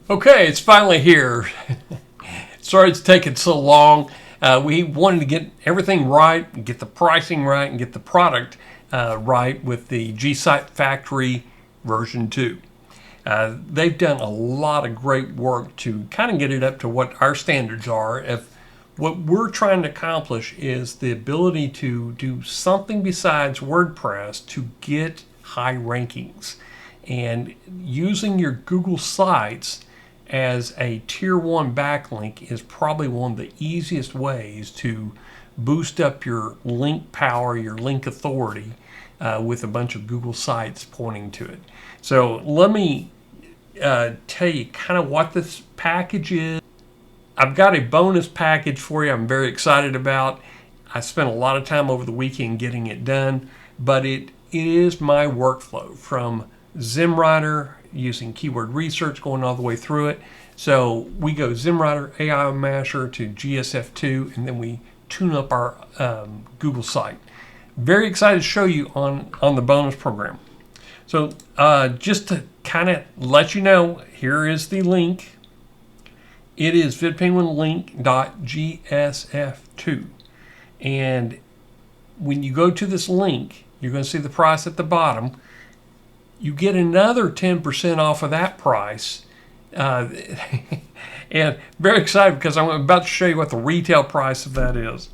Okay, it's finally here. Sorry it's taken so long. We wanted to get everything right, get the pricing right, and get the product right with the Gsites Factory version 2. They've done a lot of great work to kind of get it up to what our standards are. If what we're trying to accomplish is the ability to do something besides WordPress to get high rankings. And using your Google Sites as a tier 1 backlink is probably one of the easiest ways to boost up your link power, your link authority with a bunch of Google Sites pointing to it. So let me tell you kind of what this package is. I've got a bonus package for you I'm very excited about. I spent a lot of time over the weekend getting it done, but it is my workflow from ZimmWriter, using keyword research, going all the way through it. So we go ZimmWriter, AIMasher to GSF2, and then we tune up our Google site. Very excited to show you on the bonus program. So just to kind of let you know, here is the link. It is vidpenguinlink.gsf2. And when you go to this link, you're going to see the price at the bottom. You get another 10% off of that price. And very excited because I'm about to show you what the retail price of that is.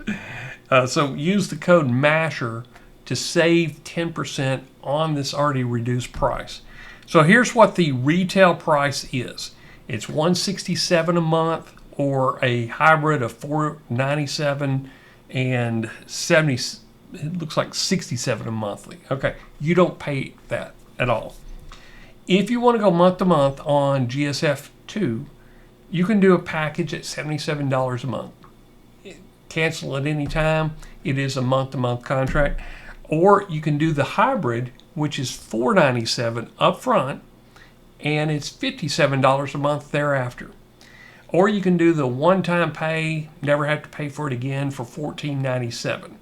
So use the code MASHER to save 10% on this already reduced price. So here's what the retail price is. It's $167 a month, or a hybrid of $497 and $70. It looks like $67 a monthly. Okay, you don't pay that at all. If you want to go month to month on GSF2, you can do a package at $77 a month. Cancel at any time. It is a month-to-month contract. Or you can do the hybrid, which is $497 up front, and it's $57 a month thereafter. Or you can do the one-time pay, never have to pay for it again, for $14.97.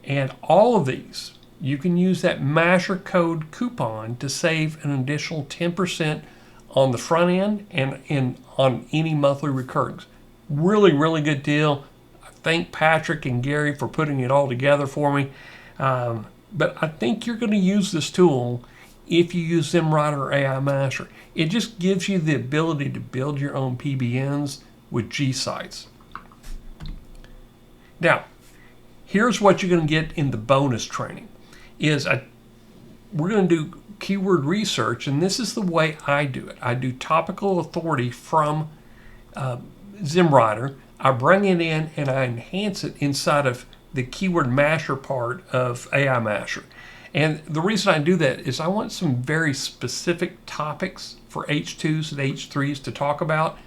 And all of these, you can use that Masher code coupon to save an additional 10% on the front end and on any monthly recurrings. Really, really good deal. I thank Patrick and Gary for putting it all together for me. But I think you're going to use this tool if you use ZimmWriter or AIMasher. It just gives you the ability to build your own PBNs with Gsites. Now, here's what you're going to get in the bonus training. We're going to do keyword research, and this is the way I do it. I do topical authority from ZimmWriter. I bring it in and I enhance it inside of the keyword masher part of AIMasher. And the reason I do that is I want some very specific topics for H2s and H3s to talk about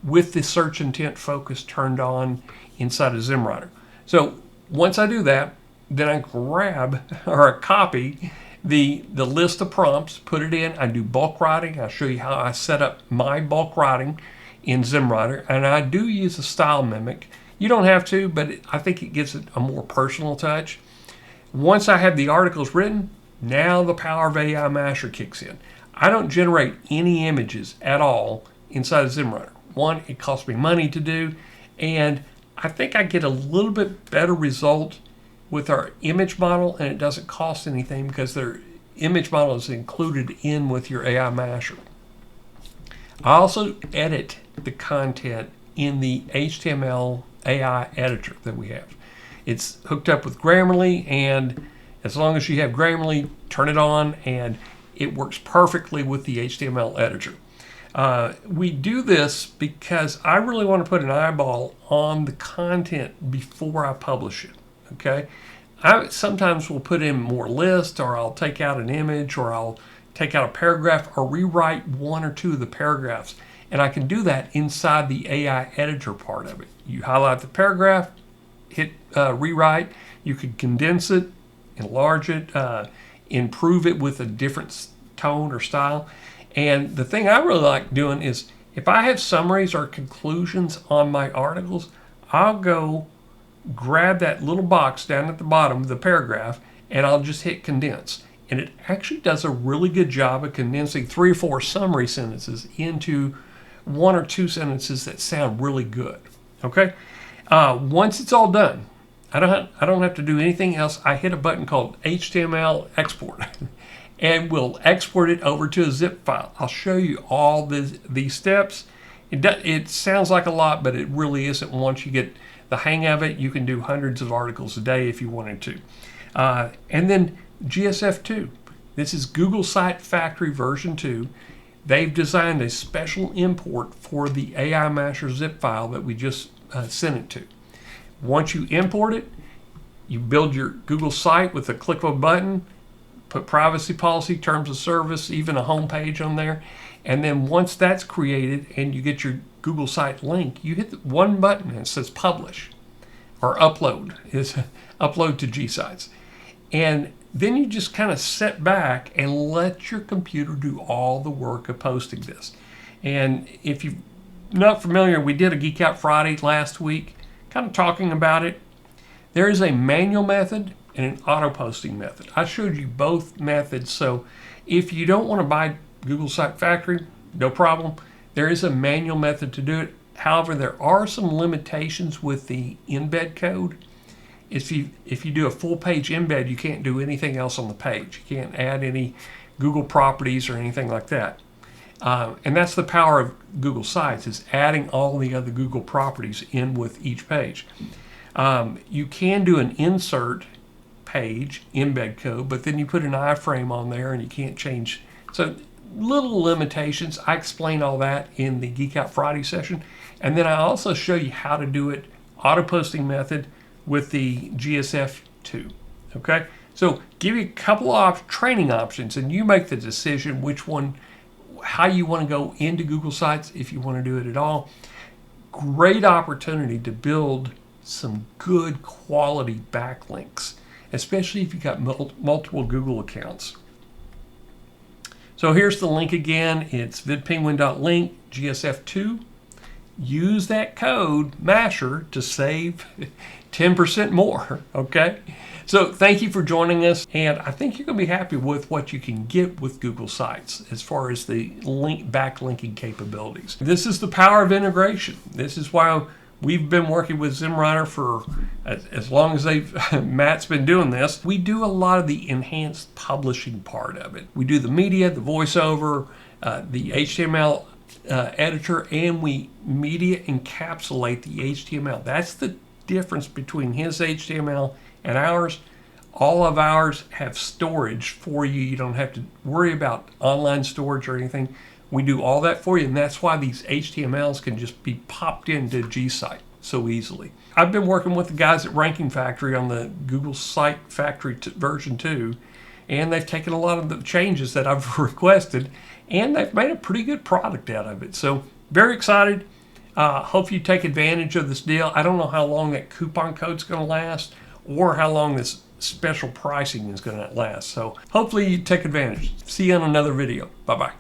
with the search intent focus turned on inside of ZimmWriter. So once I do that, then I grab or copy the list of prompts, put it in. I do bulk writing. I'll show you how I set up my bulk writing in ZimmWriter. And I do use a style mimic. You don't have to, but I think it gives it a more personal touch. Once I have the articles written, now the power of AIMasher kicks in. I don't generate any images at all inside of ZimmWriter. One, it costs me money to do, and I think I get a little bit better result with our image model, and it doesn't cost anything because their image model is included in with your AIMasher. I also edit the content in the HTML AI editor that we have. It's hooked up with Grammarly, and as long as you have Grammarly, turn it on, and it works perfectly with the HTML editor. We do this because I really want to put an eyeball on the content before I publish it. Okay, I sometimes will put in more lists, or I'll take out an image, or I'll take out a paragraph, or rewrite one or two of the paragraphs, and I can do that inside the AI editor part of it. You highlight the paragraph, hit rewrite. You can condense it, enlarge it, improve it with a different tone or style. And the thing I really like doing is if I have summaries or conclusions on my articles, I'll go grab that little box down at the bottom of the paragraph, and I'll just hit condense. And it actually does a really good job of condensing 3 or 4 summary sentences into one or two sentences that sound really good. Okay. Once it's all done, I don't have to do anything else. I hit a button called HTML export, and we'll export it over to a zip file. I'll show you all these steps. It sounds like a lot, but it really isn't. Once you get the hang of it, you can do hundreds of articles a day if you wanted to. And then GSF2. This is Google Site Factory version 2. They've designed a special import for the AIMasher zip file that we just sent it to. Once you import it, you build your Google site with a click of a button, put privacy policy, terms of service, even a home page on there. And then once that's created and you get your Google site link, you hit one button and it says publish or upload. Is upload to Gsites. And then you just kind of sit back and let your computer do all the work of posting this. And if you're not familiar, we did a Geek Out Friday last week, kind of talking about it. There is a manual method and an auto posting method. I showed you both methods, so if you don't want to buy Google Site Factory, no problem. There is a manual method to do it. However, there are some limitations with the embed code. If you do a full page embed, you can't do anything else on the page. You can't add any Google properties or anything like that. And that's the power of Google Sites, is adding all the other Google properties in with each page. You can do an insert page embed code, but then you put an iframe on there and you can't change. So little limitations. I explain all that in the Geek Out Friday session. And then I also show you how to do it auto posting method with the GSF2. Okay, so give you a couple of training options and you make the decision which one, how you want to go into Google Sites, if you want to do it at all. Great opportunity to build some good quality backlinks, especially if you've got multiple Google accounts. So here's the link again. It's vidpenguin.link GSF2. Use that code MASHER to save 10% more, okay? So thank you for joining us, and I think you're going to be happy with what you can get with Google Sites as far as the backlinking capabilities. This is the power of integration. This is why we've been working with ZimmWriter for as long as Matt's been doing this. We do a lot of the enhanced publishing part of it. We do the media, the voiceover, the HTML editor, and we media encapsulate the HTML. That's the difference between his HTML and ours. All of ours have storage for you. You don't have to worry about online storage or anything. We do all that for you, and that's why these HTMLs can just be popped into Gsite so easily. I've been working with the guys at Ranking Factory on the Google Site Factory version 2, and they've taken a lot of the changes that I've requested, and they've made a pretty good product out of it. So very excited. Hope you take advantage of this deal. I don't know how long that coupon code's going to last or how long this special pricing is going to last. So hopefully you take advantage. See you on another video. Bye-bye.